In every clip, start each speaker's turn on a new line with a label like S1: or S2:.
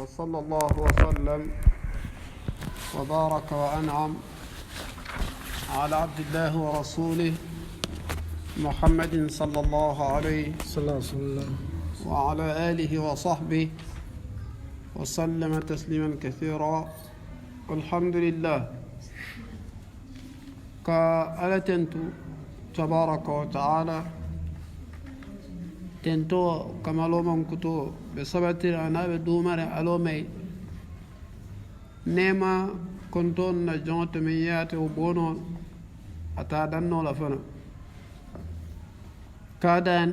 S1: وصلى الله وسلم وبارك وأنعم على عبد الله ورسوله محمد صلى الله عليه
S2: وسلم
S1: وعلى آله وصحبه وسلم تسليما كثيرا. الحمد لله كألتنت تبارك وتعالى تنتو كما لو من كتو بسبت أنا بدومر ألومي نيما كنتون نجوت ميات وبونو أتادنو لفنا كادان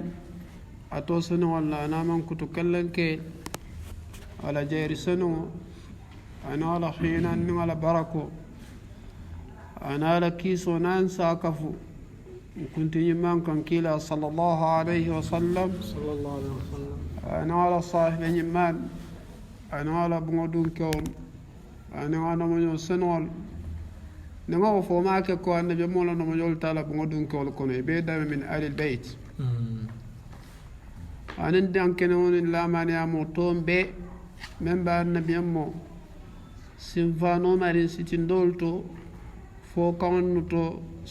S1: أتوسن ولا أنا من كتو كلنكي على جير سنو أنا على حينا على بركو أنا على كيسو نانسا كفو وكنت يمان كان كيلا صلى الله عليه وسلم أنا على صاحب يمان أنا على بمودون كون أنا من سنول نما فماك كو أن بمولا نمجول تعالى بمودون كون كون يبدا من آل البيت أنا دان كنون لا مانع موتون بي من بعد النبي أمو سينفانو مارين سيتين دولتو فوكان نتو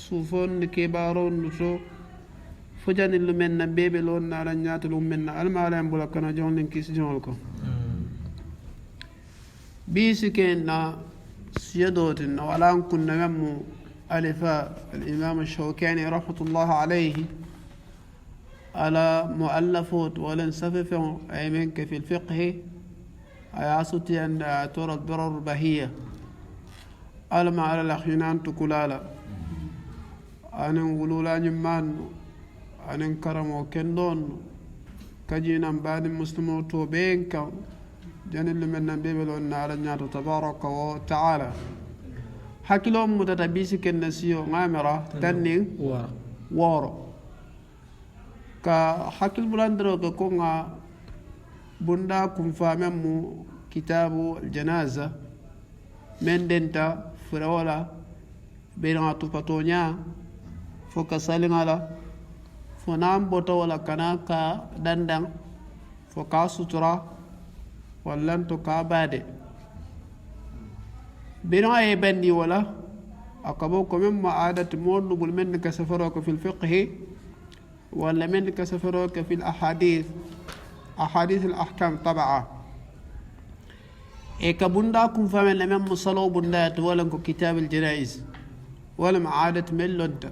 S1: سوفون كبارون نتو فجان اللمنا بيبي لون على نيات اللمنا المعلم بلا كنا جون لنكيس جونكو بيسكنا سيدوتنا ولا كنا يمو ألفاء الإمام الشوكاني رحمة الله عليه على مؤلفات ولن سفف أيمنك في الفقه أياسوتي أن ترى الضرر بهية ألم على الأخينان تكلالا أنا ولولا نمان أنا كرم وكندون كجينا بعد المسلمون توبينك جن اللي من النبي بلون على النار تبارك وتعالى حكي لهم متتبيسي كالنسيو غامرة تنين وارو كحكي البلاندرو كونغا بندا كنفاممو كتاب الجنازة من دنتا فرولا بينا تفتونيا فوكا سالينالا فنام بوتا ولا كناكا دندان فوكا سترا ولن تكابادي بينا يبندي ولا أكبوكم مما عادة مولو بالمن كسفروك في الفقه ولا من كسفروك في الأحاديث أحاديث الأحكام طبعا إيكا بنداكم فمن لم يمصلوا بندات ولنكو كتاب الجنائز ولم عادة من لنتا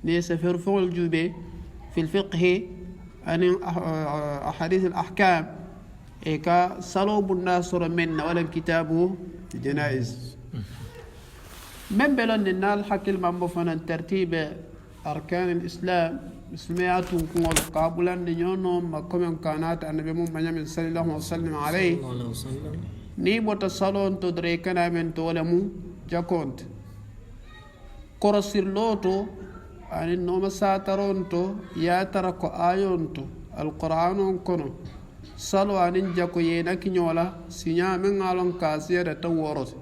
S1: نيسفر فوق الجوبي في الفقه أن أحاديث الأحكام إيكا صلوا بندات صورة منا ولم كتابه الجنائز من بلن النال حكي المنبوفنا ترتيب أركان الإسلام مسلميات ونقول قابلا لنيونهم مكمن كانت النبي محمد صلى الله عليه وسلم عليه ni bota salon to dre kana men to wala mu jakont korosir loto ani no masataronto ya tarako ayonto alqur'anon kono salo anin jako yena kinyola sinya men ngalon kasiya da taworot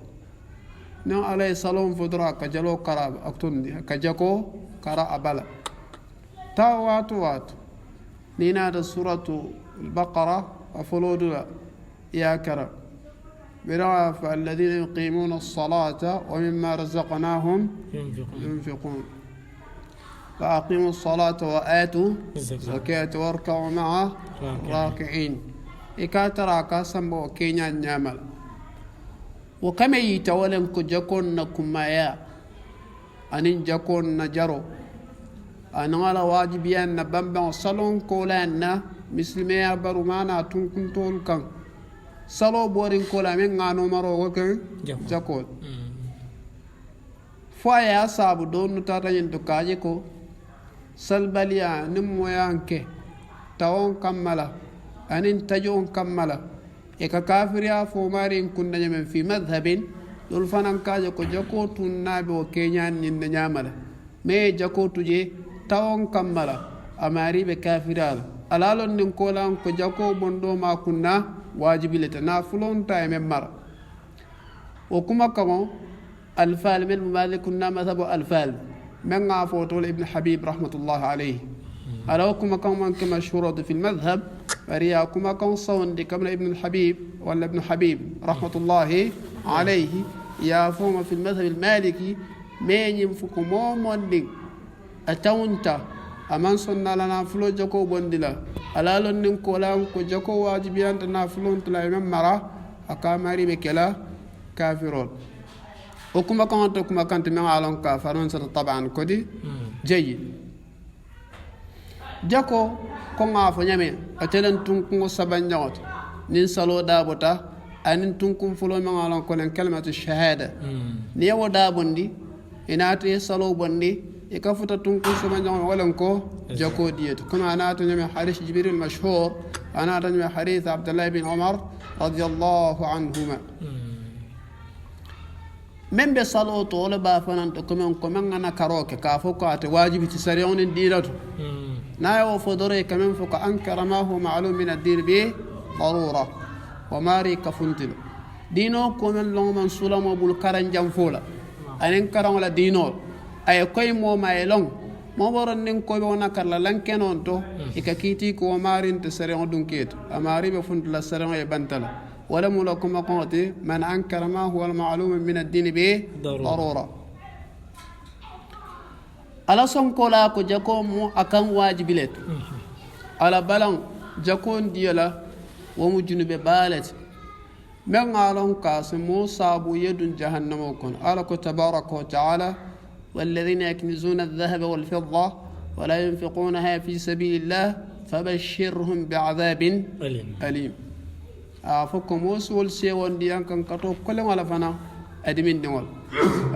S1: no alay salon fodra ka jalo karab aktundi ka jako kara abala tawatu nina da suratu al-baqara afolodu ya kara برافع الذين يقيمون الصلاة ومما رزقناهم ينفقون فأقيموا الصلاة وآتوا الزكاة واركعوا مع راكعين إكاترا كاسم وكينيا نعمل وكما يتولن كجكون نكمايا أنين جكون نجرو أنا على واجبيان نبنبن صلون كولان مسلمي برمانا تنكن تولكن salo borin kola men ngano maro woken jakol foya sabu don tata yin to kaje ko salbaliya nim moyanke tawon kammala anin tajon kammala e ka kafiriya fo marin kunna men fi madhhabin dul fanan kaje ko jako tunnabe o kenyan nin nyamala me jako tuje tawon kammala amari be kafiral alalon nin kola ko jako bondo ma kunna واجب لتنافلون تايم مر وكما كمان الفال من مالك كنا مذهب الفال من عفوة ابن حبيب رحمة الله عليه أراكم كما كمشهورة في المذهب وريا كما كان صون دي كمل ابن الحبيب ولا ابن حبيب رحمة الله عليه يا فوم في المذهب المالكي مين ينفق مومون دي أتونتا أمان صنع لنا فلو جكو بندلا ألا لن كولان كو جكو واجبيان تنا فلو انتلا يمم مرا أكاماري بكلا كافرون وكما كانت من عالم كافرون طبعا كودي جيد jako ko ngafo nyame atelen tunkun sabanjot nin salo dabota anin tunkun fulo mangalon ko len kalimatu shahada ni woda bondi inati salo bondi e ka futa tunkun sabanjot walan ko jako diyet kuma anatu nyame hadith jibril mashhur anatu nyame hadith abdullah bin umar radiyallahu anhuma men be salo to le ba fanan to komen ngana karoke ka fo ko ate wajibi ci sariyon dinatu نا يوفدري كمن فوق أنكر ما هو معلوم من الدين به ضرورة وماري كفنتل دينو كمن لون من سلام وبول كرن جنفولا أنكر ولا دينو أي كوي مو ما يلون ما برن نين كوي بونا كرلا لانكن أنتو إكاكيتي كو ماري تسرعون دونكيت أماري بفنتل السرعون يبنتلا ولا ملكم قوتي من أنكر ما هو المعلوم من الدين به ضرورة ala son kola ko jako mu akan wajibilet ala balan jakon diala wo mu junube balet men alon ka mo sabu yedun jahannam kon ala ko tabaraka wa taala والذين يكنزون الذهب والفضة ولا ينفقونها في سبيل الله فبشرهم بعذاب أليم أفكم وسول سيون ديان كان كتو كل ما لفنا أدمين دول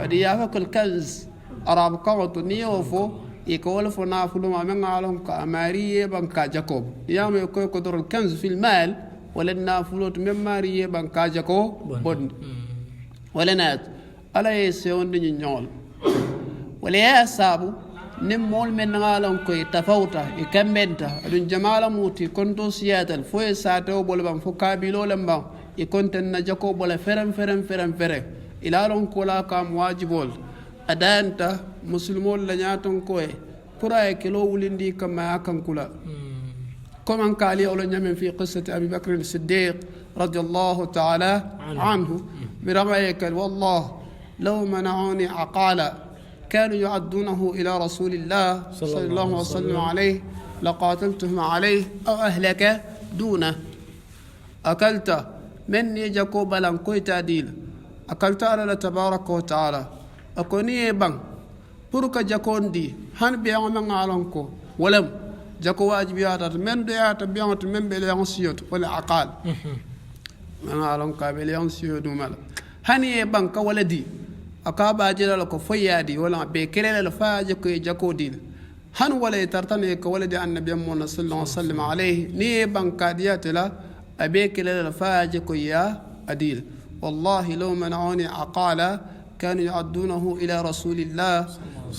S1: أدي أفك الكنز أراب كوت نيوفو يقول فنا فلما من علم كأمارية بنكا جاكوب يوم يكون قدر الكنز في المال ولنا فلوت من مارية بنكا جاكوب بند ولنات ألا يسيون دي نيول ولا يسابو نمول من علم كي تفوتا يكمنتا دون جمال موتي كنتو سياتل فوي ساتو بولبان فكابيلو لمبا يكون تن جاكوب ولا فرم إلى لون كولا كام واجبول أدانتا مسلمون لنياتون كوي كراي كيلو ولندي كما يكن كلا كما قال يقول في قصة أبي بكر الصديق رضي الله تعالى عنه برميك والله لو منعوني عقالا كانوا يعدونه إلى رسول الله صلى الله عليه وسلم عليه لقاتلتهم عليه أو أهلك دونه أكلت مني جاكوب لنكوي تعديل أكلت على تبارك وتعالى أكوني بان بركة جاكون دي هن بيان من عالنكو ولم جاكو واجبيات من ديات بيان من بليان سيوت ولا عقال من عالنكو بليان سيوت ومال هني بان كولدي أكابا جلال كو فيادي ولا بكرل الفاج كو جاكو ديل هن ولا يترتني كولدي النبي محمد صلى الله عليه وسلم عليه ني بان كاديات لا أبيكرل الفاج كو يا أديل والله لو منعوني عقالا كانوا يعدونه إلى رسول الله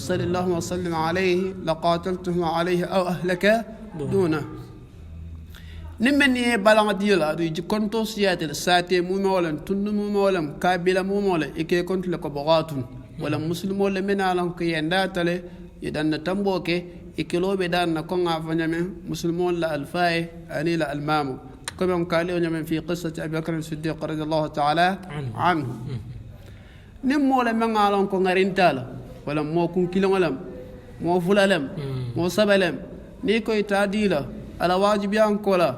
S1: صلى الله عليه وسلم عليه لقاتلتهم عليه أو أهلك دونه نمني بلغ ديلا دي كنتو سياتل ساتي مولا تن مولا كابلا مولا إكي كنت لك بغاتون ولا مسلم ولا من علم كي ينداتل يدن تنبوكي إكلو بدان نكون عفنيا مسلمون لا الفاي أني لا المامو كما قال في قصة أبي بكر الصديق رضي الله تعالى عنه نمو لمن علم كون غرينتالا ولا مو كون كيلولم مو فلالم مو سبلم نيكو يتاديلا على واجب يانكولا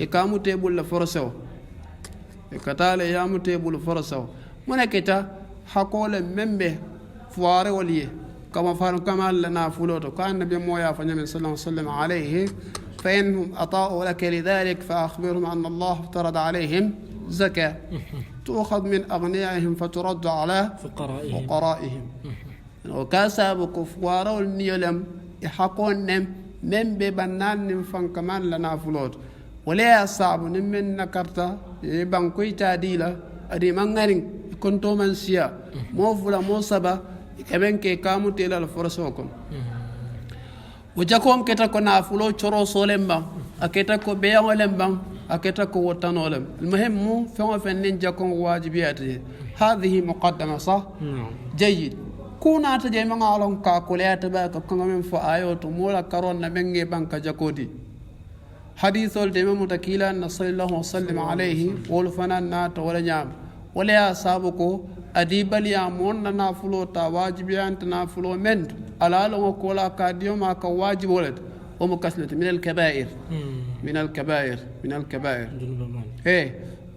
S1: يكامو تيبول فرسو يكتال يامو تيبول فرسو منكتا حقول ممبه فواري وليه كما فارن كما لنا فلوتو كان النبي مويا فنبي صلى الله عليه وسلم عليه فإنهم أطاعوا لك لذلك فأخبرهم أن الله افترض عليهم زكاة تؤخذ من أغنيائهم فترد على فقرائهم وكاسب كفوار النيلم يحقون من ببنان فان كمان لنا فلوت ولا صعب من نكرتا يبانكوي تاديلا أدي مانغارين كنتو من سيا مو فلا مو سبا كمان كي كامو تيلا الفرسوكم وجاكم كتا كنا فلو تشرو سولمبا أكتا كو بيانولمبا أكتا كو وطنولم المهم مو فين جاكم واجبياته هذه مقدمة صح؟ جيد كونا تجي من علم كاكولات باك كنا من فآيوت مولا كارون نبنجي بانك جاكودي حديث الدم متكيلا نصلى الله وسلم عليه ولفنا نات ولا نعم ولا سابقو أديب اليامون نافلو تا واجب أنت نافلو من على لو كولا كاديوم كواجب ولد ومكسلة من الكبائر من الكبائر من الكبائر إيه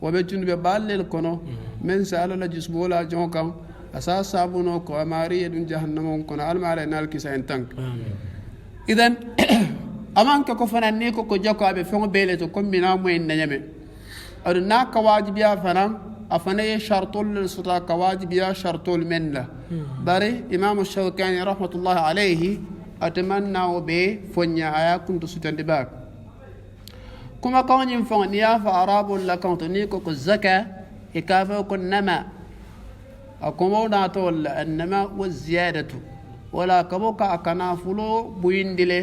S1: وبجنب بالليل من سأل الله جسبولا جونكم أساس سابونو كو أمارية دون جهنم كنا المعلى نالك سينتنك إذن أمانك كفنا نيكو كجاكو أبي فون بيلتو كم بنا موين نجمع أدنا كواجبيا فنام أفنى شرطول للسطا كواجبيا شرطول من له بري إمام الشوكاني رحمة الله عليه أتمنى وبي فنيا آيا كنت ستندباك كما كون ينفون نيافة أراب لكم تنيكو كالزكاة إكافة كنما أكمو ناتول النما والزيادة ولا كبوكا أكنا فلو بويندلي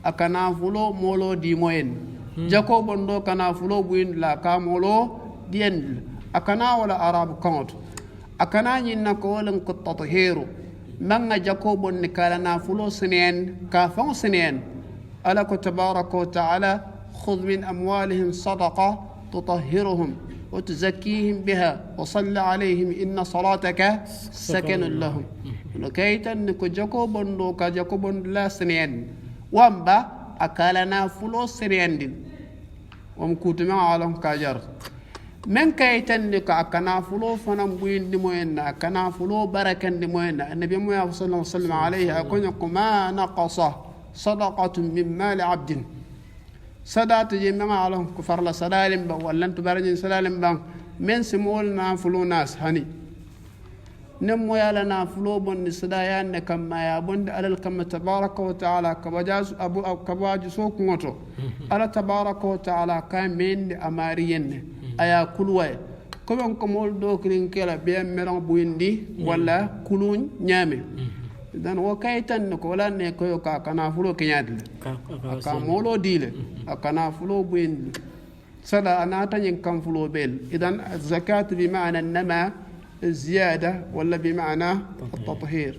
S1: أكنا فلو مولو ديموين جاكو بندو كنا فلو بويند لا كامولو دين أكنا ولا أراب كونت أكنا ينكو لن كتطهيرو من جاكو بن كالنا فلو سنين كافون سنين ألك تبارك وتعالى خذ من أموالهم صدقة تطهرهم وتزكيهم بها وصل عليهم إن صلاتك سكن لهم لكيت أنك جاكو بندو كجاكو بند لا سنين وامبا أكالنا فلو سنين دين ومكوت ما عالم كاجر من كيت أنك أكنا فلو فنمبوين دموين أكنا فلو بركة دموين النبي محمد صلى الله عليه وسلم عليه أكون ما نقص صدقة من مال عبد صدات جميع على كفر لا سلالم با ولا انت برجن سلالم با من سمول نافلو ناس هني نمو يالا نافلو بن سدايان كما يا بند على الكم تبارك وتعالى كبجاز ابو كباج سوق موتو على تبارك وتعالى كان من امارين ايا كلوي كوم كمول دوكرين كلا بيم ميرون بويندي ولا كلون نيامي dan wo kaytan ko wala ne ko ka kana fulo kenyadle ka molo dile kana fulo buin sada anata yin kan fulo bel idan zakat bi ma'na an-nama ziyada wala bi ma'na at-tathhir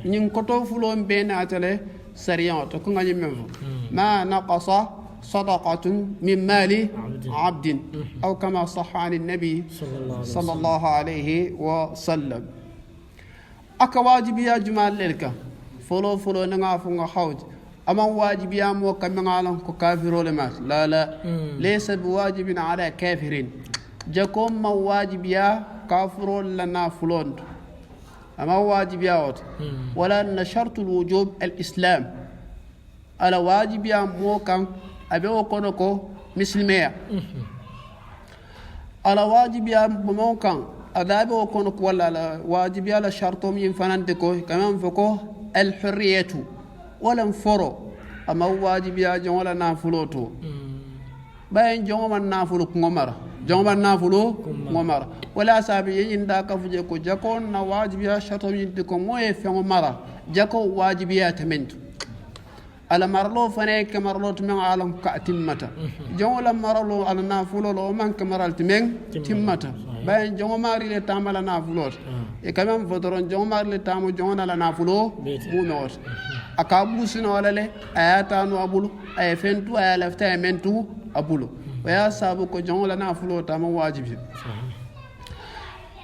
S1: nin ko to fulo bena atale sariyan to ko ngani memfo ma naqasa صدقة من مال عبد أو كما صح عن النبي صلى الله عليه وسلم aka wajibiya jumal lelka folo nga funga hawj ama wajibiya mo kamangalan ko kafiro le mat la laysa biwajibin ala kafirin jakom ma wajibiya kafiro lana fulond ama wajibiya wat wala na shartu alwujub alislam ala wajibiya mo kan abe kono ko muslimiya ala wajibiya mo kan أذابه وكونك ولا واجب يلا شرطهم ينفنانتكو كمان فكو الحرية ولا انفرو أما واجب يا جوالا نافلوتو باين جوالا نافلو كمرة جوالا نافلو كمرة ولا سابي ينداك فجكو جاكون واجب يا شرطهم ينتكو موي في مرة جاكو واجب يا تمنتو على مرلو فنيك مرلو تمن عالم كأتمتا جوالا مرلو على نافلو لو من كمرل تمن تمتا باين جونgo mari le tamala na fulot e quand même vodoron jongo mari le tamu jongona la na fulo mu not akabu sino wala le ayata no abulu ay fentu ay lafta mentu abulu waya sabu ko jongo la na fulo tamu wajibi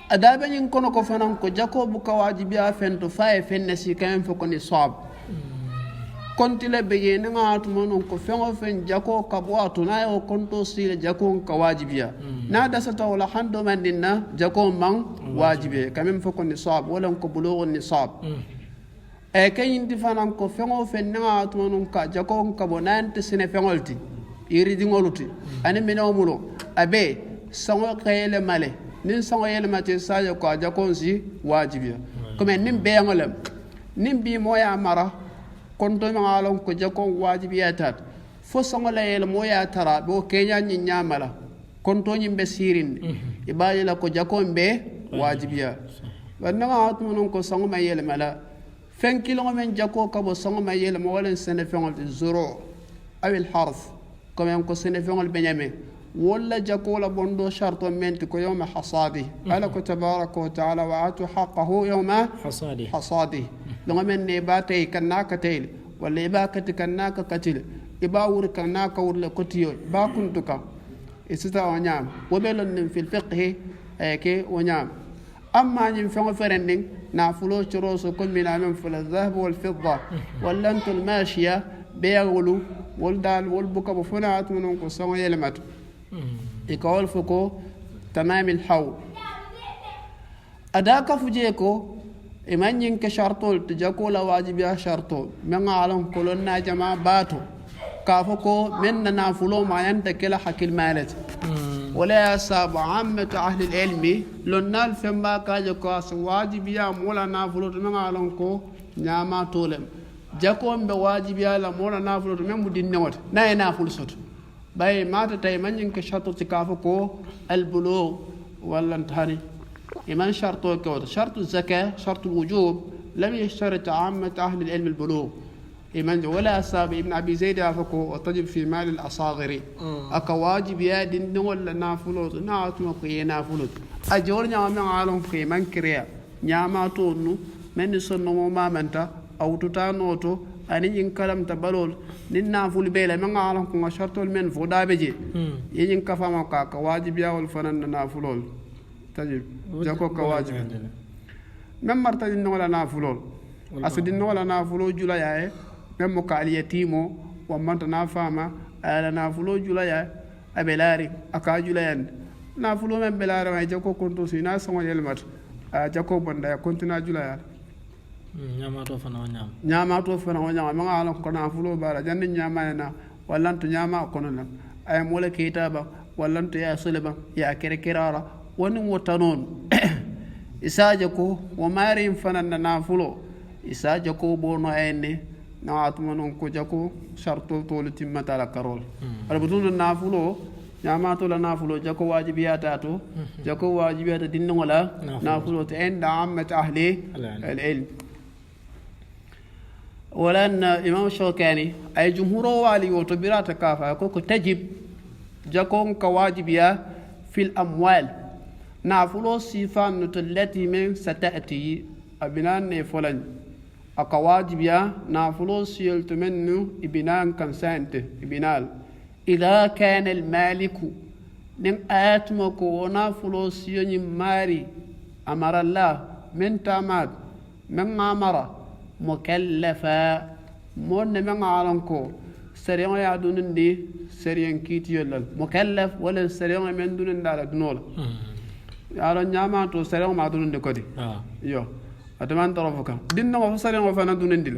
S1: adabe nyin kono ko fanan ko jako bu ka wajibi a fentu fa e fenne si quand même foko ni sab kontile beye nga atumono ko fengo fen jako kabo atuna o konto sile jako ka wajibiya na dasata wala hando mandina jako man wajibe kamem foko ni sab wala ko bulugh ni sab e kayin difanan ko fengo fen nga atumono ka jako ka bonante sine fengolti iri dingoluti ani meno mulo abe sango kayele male nin sango yele mate saje ko jako si wajibiya comme nim be ngolam nim bi moya mara konto ma alon ko jako wajibiyatat fo songola yel moya tara bo kenya nyi nyamala konto nyimbe sirin ibaye la ko jako mbe wajibiya banna ma atun ko songo ma yel mala fen kilo men jako ka bo songo ma yel mo wala sene fengol zuru aw al harf comme ko sene fengol benyame ولا جاكولا بندو شرط منتك يوم حصاده قالك تبارك وتعالى وآتوا حقه يوم حصاده لما من نباتي كناك تيل واللي باكت كناك قتل إبا ورك ناك ورل كتيو با كنتك إستا ونعم وبلن في الفقه كي ونعم أما ينفع فرنين نافلو شروس كل من أمام فل الذهب والفضة واللنت الماشية بيغلو والدال والبكا بفنات منهم قصوا يلمت يقول فكو تمام الحول أداك فجيكو إمان ينك شرطول تجاكو لواجب يا شرطول من عالم كلنا جماعة باتو كافكو من نافلو ما ينتكل حكي المالت ولا يصاب عامة أهل العلم لنال فيما كاجكو واجب يا مولا نافلو من عالم كو نعما تولم جاكو بواجب يا مولا نافلو من مدين نوت نا ينافل صوت باي ما تتاي من ينك شرطو تكافكو البلوغ ولا انتهاني إيمان شرطه كود شرط الزكاة شرط الوجوب لم يشترط عامة أهل العلم البلوغ إيمان ولا أصاب ابن أبي زيد أفكو وتجب في مال الأصاغر أكواجب يا دين ولا نافلوت ناتمك ينافلوت أجورنا من عالم في من كريا نعما تونو من سنو ما منتا أو تتانوتو أني إن كلام تبلول ننافل بيلا من عالم كنا شرط المن فودا بيجي ين كفما كواجب يا والفنان نافلول تجب جاكو كواجب من مرتدين ولا نافلول أسدين ولا نافلول جلا يا من مكالي يتيمو ومن تنافما على نافلول جلا يا أبلاري أكاجلا ين نافلول من بلاري ما جاكو كنتو سينا سما يلمت جاكو بندا كنتنا جلا يا nyama to fana wanya ma ala ko na fulo bara janni nyama na wallanto nyama kono na ay mole kitaba wallanto ya sulba ya kere kirara woni wotanon isaje ko wo mari fana na fulo isaje ko bono enne na atmanon ko jako sharto to timmata la karol arbutun na fulo nyama to la na fulo jako wajibiyata to jako wajibiyata dinno wala na fulo ta inda ammat ahli al-ilm ولأن إمام الشوكاني أي جمهور والي وتبرات كافة يقول تجب جاكون كواجبية في الأموال نافلو صفان التي من ستأتي أبنان فلان أكواجبية نافلو سيلت منه ابنان كنسانت ابنال إذا كان المالك نن آتمك ونافلو سيوني ماري أمر الله من تامات من أمره مكلفا مون من عالمكو سريان يا دونن دي سريان كيتي يلل مكلف ولا سريان من دونن دال دنول يارو نياما تو سريان ما دونن دي كودي يو اتمان طرفك دين نو سريان فانا دونن دي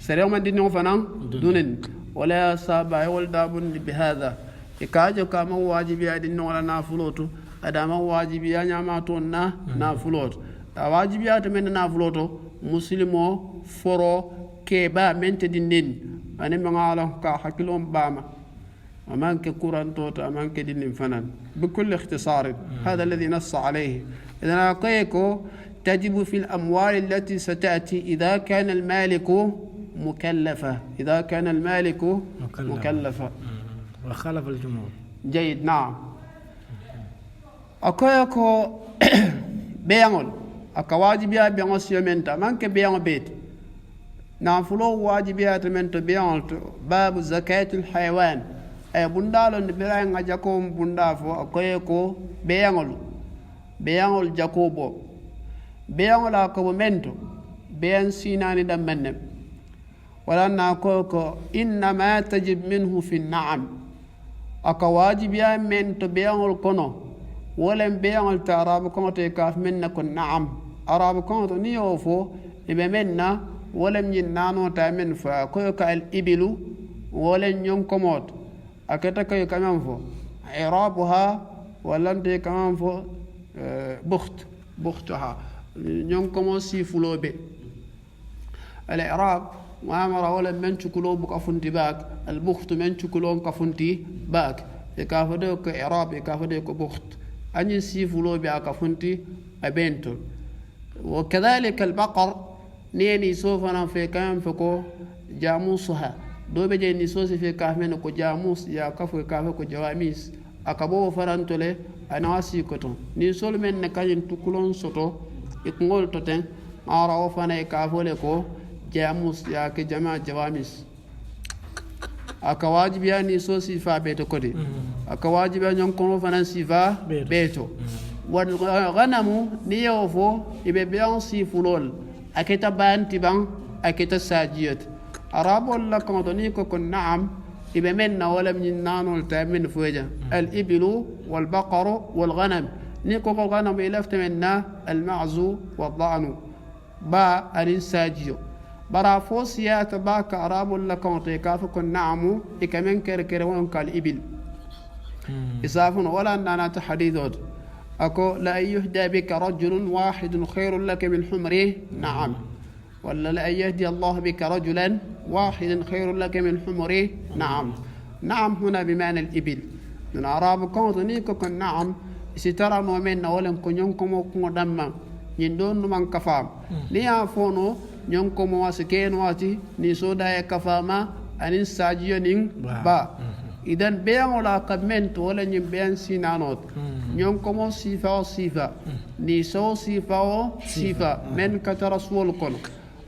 S1: سريان ما دين نو فانا دونن ولا صابا ولدابن بهذا يكاجو كما واجب يا دين ولا نافلوتو ادama wajibi ya nyama to na fulot wajibi ya to men na fuloto muslimo foro keba mente dinin ani mangala ka hakilom bama amanke kuranto amanke dinin fanan بكل اختصار هذا الذي نص عليه اذا اقيكو تجب في الاموال التي ستاتي اذا كان المالك مكلفا اذا كان المالك مكلفا
S2: وخالف الجمهور
S1: جيد نعم أكويكو بيانول أكواجبيا بيانول سيومنتا مانك بيانول بيت نافلو واجبيا تمنتو بيانول باب زكاة الحيوان أي بندالو نبراين أجاكم بندافو أكويكو بيانول جاكوبو بيانول أكوبو منتو بيان سيناني دمنم ولأن أكويكو إنما تجب منه في النعم أكواجبيا منتو بيانول كونو ولم بيان التعراب كونت يكاف منا كن نعم عرب كونت نيوفو إبمنا ولم ينانو تامن فكويك الإبل ولن ينكموت أكتك يكمن فو عرابها ولن تكمن فو بختها ينكمو سيفلو بي الإعراب وامر ولم من شكلو بكفنتي باك البخت من شكلو كفنتي باك يكافدوك إعراب يكافدوك بخت أن يسيفلو بأك فنتي أبنتو وكذلك البقر نيني سوفنا في كام فكو جاموسها دو بجي نسوسي في كافمن كو جاموس يا كفو كافو كو جواميس أكبو فرانتولي أنا واسيكوتو نسول من نكاين تكلون سوتو إكمول توتين أراو فانا كافو لكو جاموس يا كجماع جواميس aka wajibiya ni so sifa beto kodi aka wajibiya nyon kono fanan sifa beto wal ghanamu ni yofo ibe biyan sifulol aketa banti bang aketa sajiyat arabol la kan to ni ko kon na'am ibe men na wala min nanol ta min fuja al iblu wal baqaru wal ghanam ni ko ghanam ilafta minna al ma'zu wal dha'nu ba arin sajiyo bara fosiya tabaka arabul lakum tikafukum na'amu ikamen kerkere won kal ibil isafun wala nana ta hadithot ako la yuhda bika rajulun wahidun khairun lak min humri na'am wala la yahdi Allah bika rajulan wahidan khairun lak min humri na'am na'am huna bimعنى الإبل من أراب كونتنيكم نعم سترى مؤمن ولا كنينكم دم يندون من كفام نيا فونو nyonko mo wasken wati ni soda e kafama anin sajiyo nin ba idan beyan wala comment wala nyim beyan sinanot nyonko mo sifa ni so sifa men kata rasul kon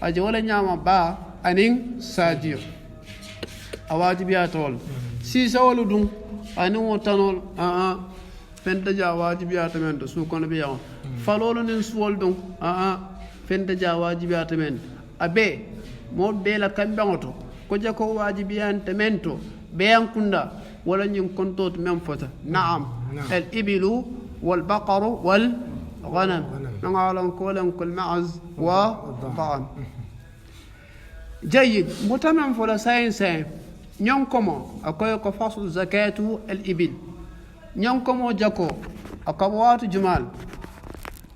S1: aje wala nyama ba anin sajiyo awajibiyatol si sawlu dum anin wotanol fenta ja wajibiyata men to su kono beyan falolo nin suwol dum fenta ja wajibiyata men abe mo be la kambangoto ko jako wajibiyante mento be yankunda wala nyin konto men fota na'am al ibilu wal baqaru wal ghanam ngalon ko lan kul ma'az wa da'an جيد متمم فلا ساينس نيونكومو اكو فصل زكاه الابل نيونكومو جاكو اكبوات جمال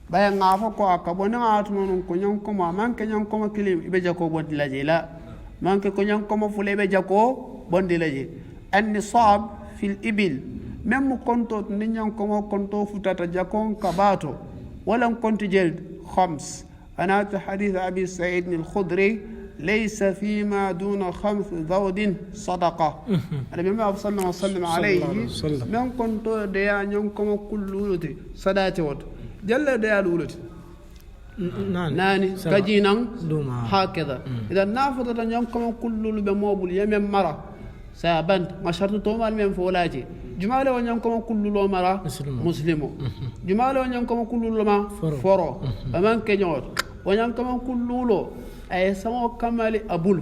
S1: baya ngafo ko akabona ngatu non ko nyonko ma manke nyonko ma kilim ibe jako bondi laje la manke ko nyonko ma fule be jako bondi laje an nisab fil ibil même konto ni nyonko ma konto futata jako kabato wala konto jeld khams ana hadith abi sa'id al-khudri ليس فيما دون 5 ذود صدقه النبي محمد صلى الله عليه وسلم عليه من كنت ديا نيونكم كلولتي صداتي ود جل ديا لولتي ناني كجينا هكذا اذا نافذ نيونكم كلول بموبل يمن مرة سابنت ما شرط تومال من فولاتي جماله ونيونكم كلول مرة مسلمو جماله ونيونكم كلول ما فرو امان كنيوت ونيونكم كلولو ay sango kamali abul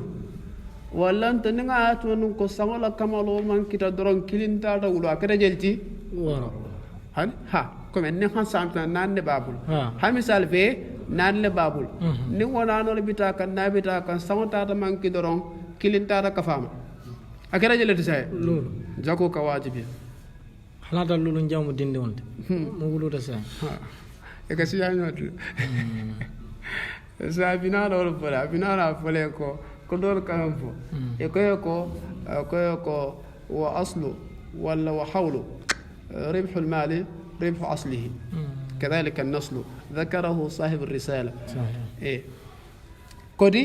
S1: walla taninga atun ko sango la kamalo man kita doron kilinta da wulo akada jelti woro han ha ko men ne han samta nan ne babul ha misal fe nan le babul ni wona no bita kan na bita kan sango tata man ki doron kilinta da kafama akada jelti say lolu jako ka wajibi halata lolu njamu dinde wonde mo wuluda say e ka siya nyotul sa binana wala fala binana fala ko dor kan fo e ko wa aslu wala wa hawlu ربح المال ربح اصله كذلك النصل ذكره صاحب الرساله صحيح ايه كودي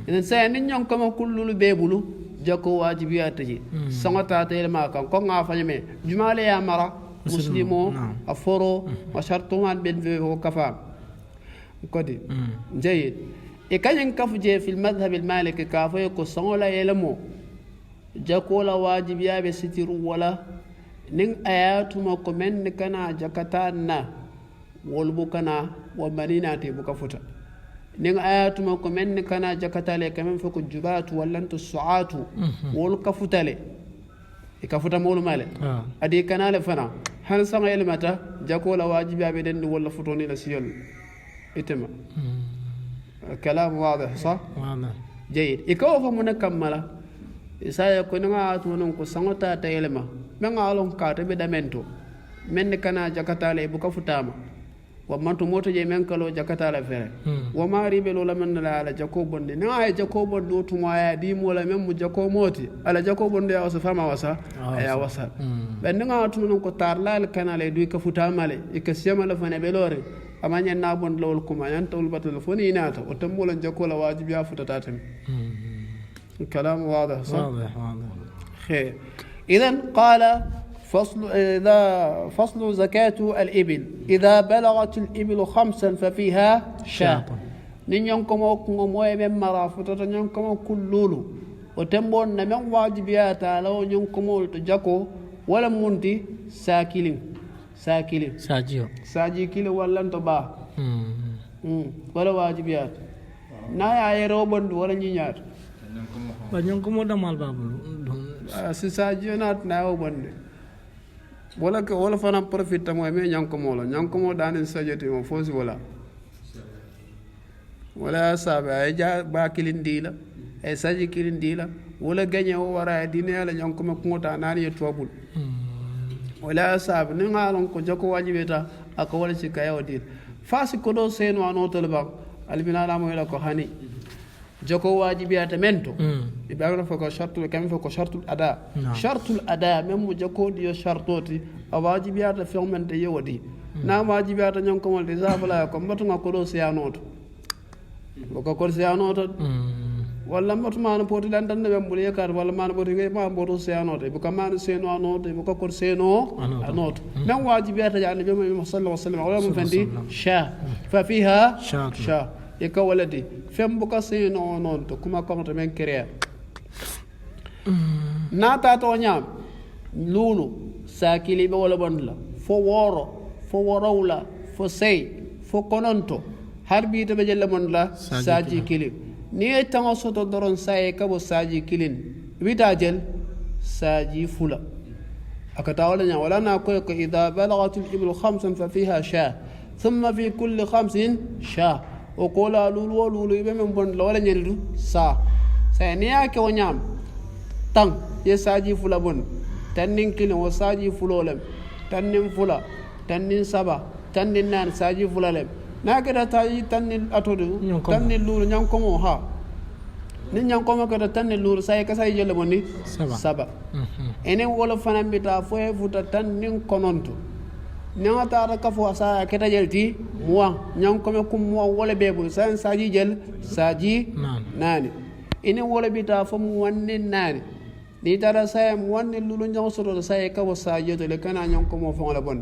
S1: ان سان نيون كما كلول بيبلو جاكو واجبياتي سانتا تيل ما كان كو nga fanyme jumale ya mara muslimo aforo wa shartu man ben kafa كودي جيد إكاين كفجة في المذهب المالكي كافو يكو سنولا يلمو جاكولا واجب يا بستير ولا نين آيات ما كمن كنا جكتانا والبو كنا ومريناتي بكفوتا نين آيات ما كمن كنا جكتالي كمن فوق الجبات ولنت السعات والكفوتالي إكفوتا مولو مالي أدي كنا لفنا هل سنة يلمتا جاكولا واجب يا بدن ولا فوتوني لسيول يتم كلام واضح صح؟ واضح جيد يكوف من كملا إسا يكون نعات منكم سنوتا تيلما من عالم كاتب دمنتو من كنا جكتالي بوكا فتاما ومن تموت جي من كلو جكتالي فيه وما ريبلو لمن لا على جاكوبون دي نعاي جاكوبون دو تمايا دي مولا من جاكو موتي على جاكوبون دي أوسو فما وسا يا وسا بأن نعات منكم تارلا الكنالي دوي كفتاما لي يكسيما لفني بلوري amanya nabon lawol kuma yan tawul batal foni inata o tambola jakola wajibi ya futata tam كلام واضح صح واضح خير اذا قال فصل زكاة الإبل إذا بلغت الإبل 5 ففيها شاة نينكم موي بمرا فتata نينكم كلولو o tembon na men wajibiyata law nyon komol to jako wala munti sakilin saji kilo wallanto ba wala wajibiyat na ya yero bondu wala nyiñaat
S2: ba nyon ko mo damal babul
S1: si saji onat na o bonde wala ko wala fana profite mo me nyanko mo danin sajeti mo fosi wala sabe ay ja ba kilin dila ay saji kilin dila wala ganye o wara dine ala nyanko mo ngota nani e tobul wala sabe ni ngalon ko joko wajibeta aka wala ci kayo dir fasi ko do seno anoto ba albinala mo ila ko hani joko wajibiyata mento ibagno fako shartul kam fako shartul ada mem joko dio shartoti a wajibiyata fermente yewodi na wajibiyata nyon ko molde zabala ko mbatuma ko do seyanoto ko seyanoto walla mbatuma no poti dan dan be mbul yakar walla man boti be ma boto seyanoto bu kamano seno anoto bu ko seno anoto men wajibiyata ya nabi muhammad sallallahu alaihi wasallam wala mun fendi sha fa fiha sha ika waladi fem buka seno non to kuma ko to men créer na ta to nyam lulu sakili be wala bondla fo worowla fo sey fo kononto harbi to be jella bondla saji kili ni tango soto doron saye ka bo saji kilin wita jel saji fula akata wala nya wala na ko idha balaghat al-ibl khamsan fa fiha sha thumma fi kulli khamsin sha o kola lulu be men bondla wala nyeldu sa ni yake wonyam tang ye saji fula bon tannin kilin o saji fulolem tannin fula tannin saba tannin nan saji fulalem na kada tayi tannin atodu tannin lulu nyankomo ha ni nyankomo kada tannin lulu sai ka sai jelle bonni saba ene wala fanan bita fo e futa tannin kononto nyata ra ka fo sa keta jelti muwa nyankomo kum muwa wala bebu sai saji jel saji nani ene wala bita fo mu wanne nani ni tara sai mu wanne lulu nyansoro sai ka wo saji to le kana nyankomo fo la bon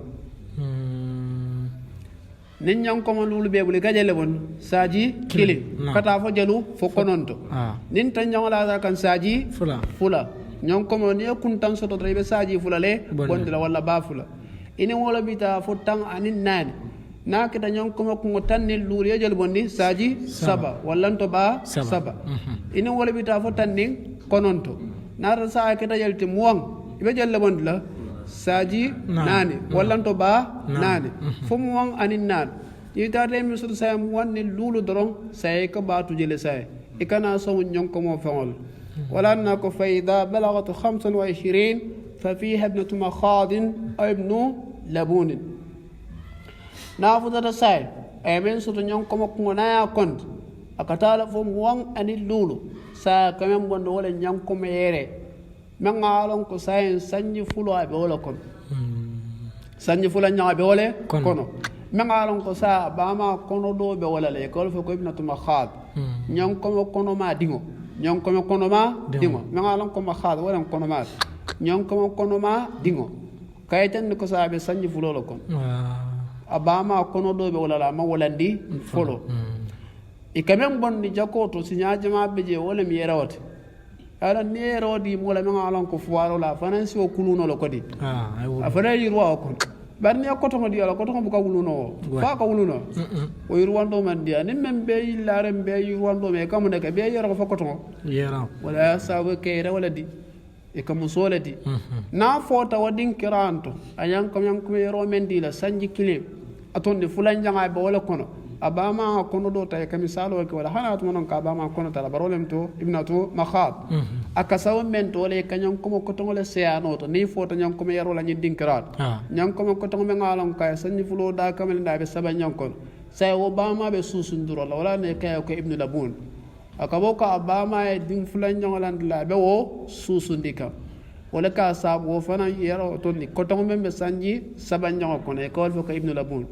S1: nin nyankomo lulu bebuli gajele bon saji kili kata fo jalu fo kononto nin tan nyawla kan saji fula nyankomo ni kuntan soto rebe saji fula le bondila wala ba fula ini wala bita fo tan anin nani na kita nyankomo ko tan ni lulu ye jel bondi saji saba wallanto ba saba ini wala bita fo tan ni kononto na ra sa kita jelti muwang ibe jelle bondila saji nani wallanto ba nani fomu wan anin nan yitare mi sur sayam wanne lulu doron say ka batu jele say ikana so nyonko mo fawol wala na ko faida balagat 25 fa fiha ibnatu makhad aw ibnu labun nafuda say e men sur nyonko mo ko na ya kon akatala fomu wan anin lulu sa kamem bondo wala nyonko mo yere men ngalon ko sayen sanji fulo abe wala kon sanji fulo nyaa be wala kono men ngalon ko sa bama kono do be wala le ko fe ko ibnatu makhad nyam ko kono ma dingo nyam ko kono ma dingo men ngalon ko makhad wala kono ma nyam ko kono ma dingo kayten ko sa be sanji fulo lo kon abama kono do be wala ma wala ndi fulo e kamem bon ni jakoto sinya jama be je wala mi yerawati ala nero di mola men alon ko fuaro la fanansi o kuluno lo kodi afana yirwa ko barni ko to ngodi ala ko to bu ka wuluno fa ka wuluno o yirwando man dia nim men be yillare be yirwando me kam ne ka be yero fa ko to yera wala sabu kayra wala di e kam solati na fota wadin kiranto ayan kam yan ko yero men di la sanji kilim atonde fulan janga be wala kono abama kono do tay kam misalo ko wala hana to non ka abama kono tala barolem to ibnatu makhad akasaw men to le kanyam ko ko to le seano to ni foto nyam ko me yaro la ni dinkirat nyam ko ko to me ngalon kay sanni fulo da kamel da be saba nyam ko say obama be susunduro la wala ne kay ko ibnu labun akabo ka abama e din fulan nyolan la be wo susundika wala ka sabo fana yaro to ni ko to me be sanji saba nyam ko ne ko ibnu labun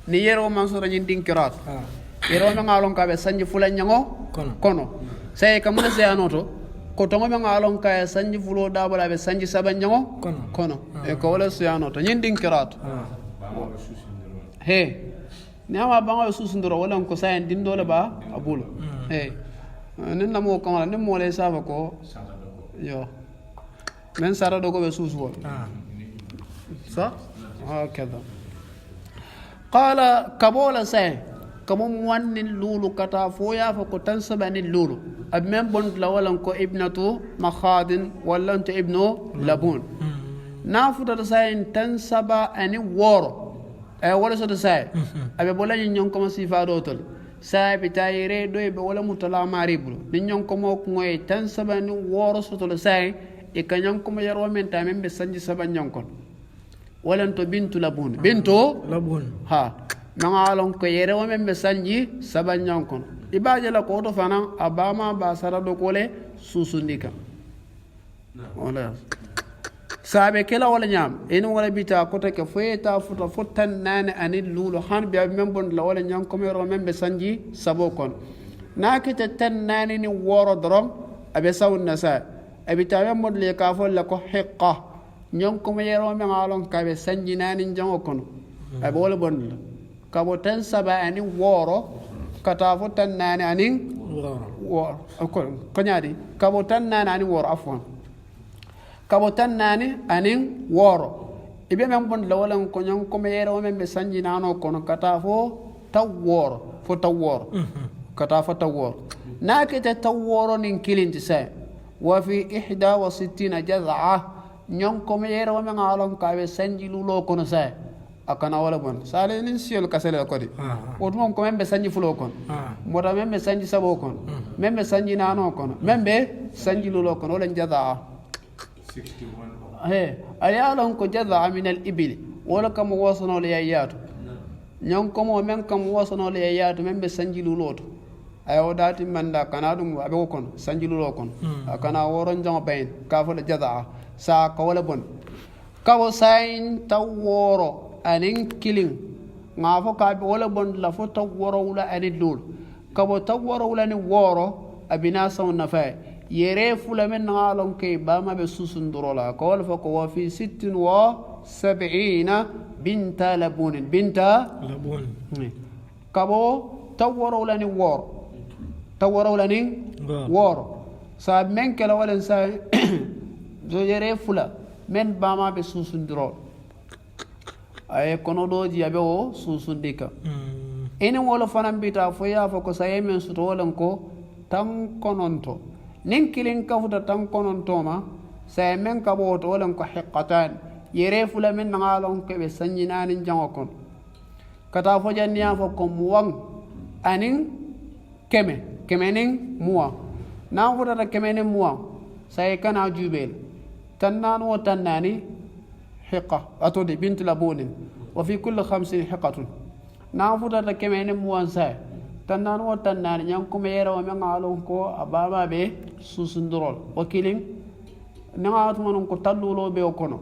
S2: ni yere mansura ni dinkirat yero ma ngalon ka be sanji fulan nyango kono say ka mun se anoto ko to ma ngalon ka sanji fulo da bala be sanji saba nyango kono e ko wala se anoto ni dinkirat he ne ma ba ngal susundoro wala ko say din dole ba abulo nin namo kamala nin mo le saba ko yo men sara do ko be susu صح هكذا قال كبولا سي كمو موان اللولو كتا فويا فكو تنسبني اللولو أبمن بند لولن كو ابنته مخاد ولا انت ابنه لبون نافو تساين تنسبا أني وورو ولا سو تساي أبي بولا نيون كما سيفا دوتل ساي بتايري دوي بولا متلا ماريبلو نيون كما كوي تنسبني وورو سو تساي إكانيون كما يرو من تامن بسنجي سبا نيون كون ولا انت بنت لبون بنتو لبون ها نعالون كيري ومن بسنجي سبا نيون كون ibaje la ko to fana abama ba sara do kole susundika wala sabe kela wala nyam en wala bita ko to ke foyeta futa futan nane anil lulu han bi men bon la wala nyam ko mero men be sanji sabo kon nakita tan nane ni woro drom abe sawun nasa abita men mod le ka fol la ko hiqqa nyam ko mero men alon ka be sanji nane jango kon abe wala bon la ka bo tan saba ani woro katafu tan nani anin wor konyadi kabo tan nani anin wor afwan kabo tan nani anin wor ibe men bon lawalan ko nyon ko meere o men be sanji nano kono katafo tawor fo tawor katafo tawor nakete taworo nin kilinti sa wa fi 61 jaz'a nyon ko meere o men alon ka be sanji lulo kono sa akana wala bon sale nin siol kasele ko di wotmon ko membe sanji fulo kon moda membe sanji sabo kon membe sanji nano kon membe sanji lulo kon wala jada 61 ali alon ko jada min al ibil wala kam wasano le yayatu nyon ko mo men kam wasano le yayatu membe sanji lulo to ayo dati manda kana dum abe kon sanji lulo kon akana woron jama bayin ka fa jada sa ko wala bon kawo sain taworo anin kilin ngafo ka be wala bon la fo taworo wala ani dul kabo taworo wala ni woro abina saw nafa yere fula men ngalon ke ba ma be susundrola ko wala fa ko wa fi 76 binta labun kabo taworo wala ni woro taworo wala ni woro sa men kala wala sa do yere fula men ba ma be susundrola ay kono doji abe o susundika ene wala fanan bita fo ya fo ko saye men suto wolan ko tan kononto nin kilin kafuta tan kononto ma saye men ka bo to wolan ko hiqqatan yere fula men ngalon ko be sanjinani jango kon kata fo janniya fo ko muwang anin kemenin muwa na futa ta kemenin muwa saye kana jubel tannan wo tannani حقة أتودي بنت لبون وفي كل 50 حقة نافوتا كمين موانسا تنان وتنان ينكم يرى ومن علونكو أبابا بي سوسندرول وكيلين نغات منكو تلولو بيوكونو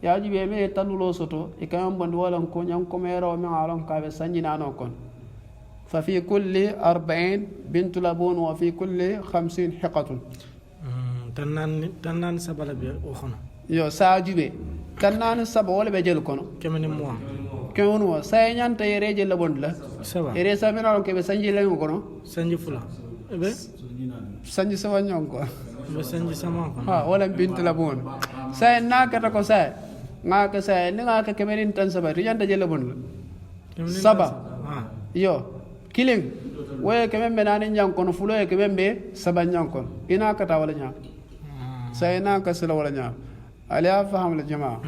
S2: ياجي بيمي تلولو سوتو إكام بندوالنكو ينكم يرى ومن علونكو بسنجنانو كون ففي كل 40 بنت لبون وفي كل 50 حقة
S3: تنان سبلا بي وخنا
S2: yo saajube kannani saba wala be jel kono
S3: kemene mo
S2: kewon wo say nyanta yere jel bond la
S3: saba
S2: yere sabina ko be sanji len kono
S3: sanji fula be
S2: sanji sawa nyon ko
S3: be sanji sama ko
S2: ha wala bint la bon say nakata ko say ngaka say ni ngaka kemerin tan saba yanta jel bond la saba yo killing woye kemembe nani nyang kono fulo e kemembe saba nyang kono ina kata wala nya say naka sala wala nya عليها فهم الجماعة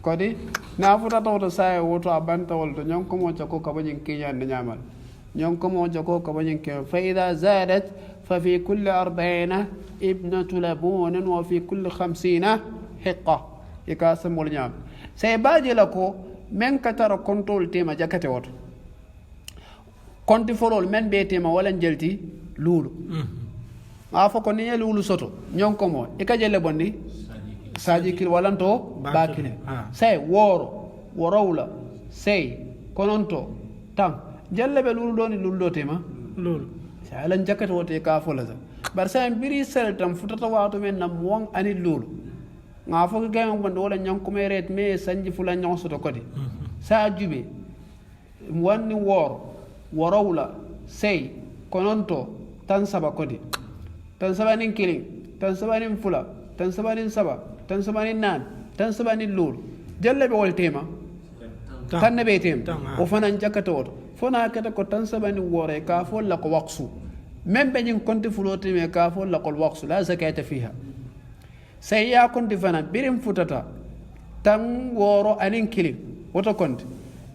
S2: كودي نافوتا توتا ساي ووتو أبانتا ولتو نيونكم وجاكو كبنين كينيا نيامل نيونكم وجاكو كبنين كينيا فإذا زادت ففي كل 40 ابنة لبون وفي كل 50 حقة يكاسم والنيام سيباجي لكو من كتر كنترول تيما جاكتي ووتو كنتي فولول من بيتيما ولا نجلتي لولو afoko ni lulu soto nyonko mo ikajele bondi saji kil walanto bakine say worowla say kononto tam jalle be lulu doni lulu dotema lulu salan jakat wote ka folaza bar say biri sel tam futata wato men nam won ani lulu ngafo gam bondi wala nyonko meret me sanji fula nyon soto kodi sa jube wonni worowla say kononto tan saba kodi tan sabanin kilin tan sabanin fula tan sabanin saba tan sabanin nan tan sabanin lul jalle be wol tema tan ne be tem o fanan jakato fona kata ko tan sabanin wore ka fo la ko waqsu même be ñing konti fulote me ka fo la ko waqsu la zakata fiha say ya konti fana birim futata tan woro anin kilin woto konti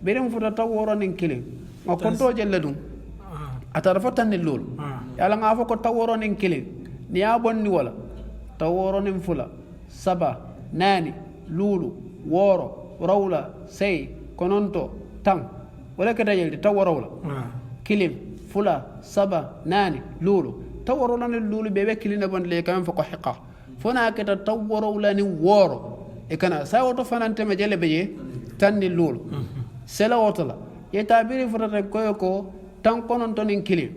S2: birim futata woro nin kilin ma konto jelle dum atara fo tan lul yalla nga fo ko taworo nin kilin ni ya bonni wala taworo nin fula saba nani lulu woro rawla sey kononto tan wala kata yelde taworo wala kilim fula saba nani lulu taworo lan lulu bebe kilina bon le kam fo ko hiqa fona kata taworo wala ni woro e kana sa woto fanante ma jelle beye tan ni lulu sela woto la yeta biri futata koyo ko tan kononto nin kilim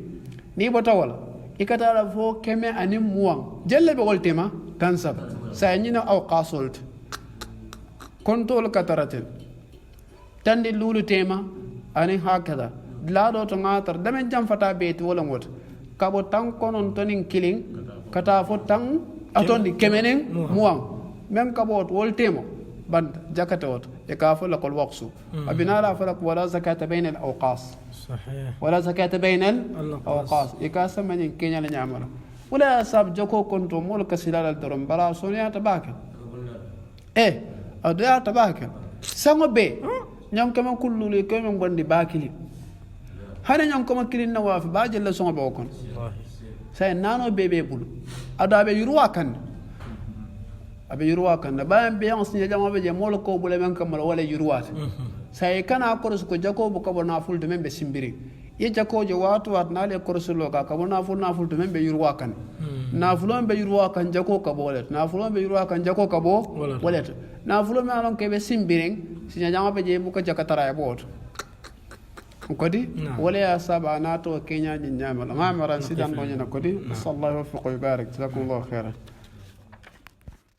S2: ni bota wala ikatala fo keme ani muwan jelle be woltema tan saba sa nyina aw qasolt kontol kataratel tandi lulu tema ani hakada lado to ngatar damen jam fata beeti wala ngot kabo tan kononto nin kiling kata fo tan atondi kemenen muwan mem kabo woltema band jakata wot e ka fo la kol waqsu abinala falak wala zakata bayna al awqas
S3: صحيح
S2: ولا زكاة بين الأوقاس إكاسا من كينيا لنعمل ولا ساب جوكو كنتو مولك سلال الدرم بلا سونيا تباكل إيه أدويا تباكل سانو بي نيوم كمان كل لي كمان بندي باكلي هذا نيوم كمان كلين نواف باجل لسون بوكون ساي نانو بيبي بول أدو أبي يروا كان أبي يروا كان بايم بيانس نيجا بيجي مولكو بولا من كمل ولا يروات sai kana korsu ko jakobu kabo na fulde membe simbiri ye jakojo watu wat nale korsu loka kabo na fulde membe yurwa kan na fulo membe yurwa kan jako kabo walet na fulo membe yurwa kan jako kabo walet na fulo me alon kebe simbiring sinya jama be je buka jakatara ya bot kodi wala ya saba na to kenya nyamal ma maran sidan do nyana kodi sallallahu wa barik jazakumullahu khairan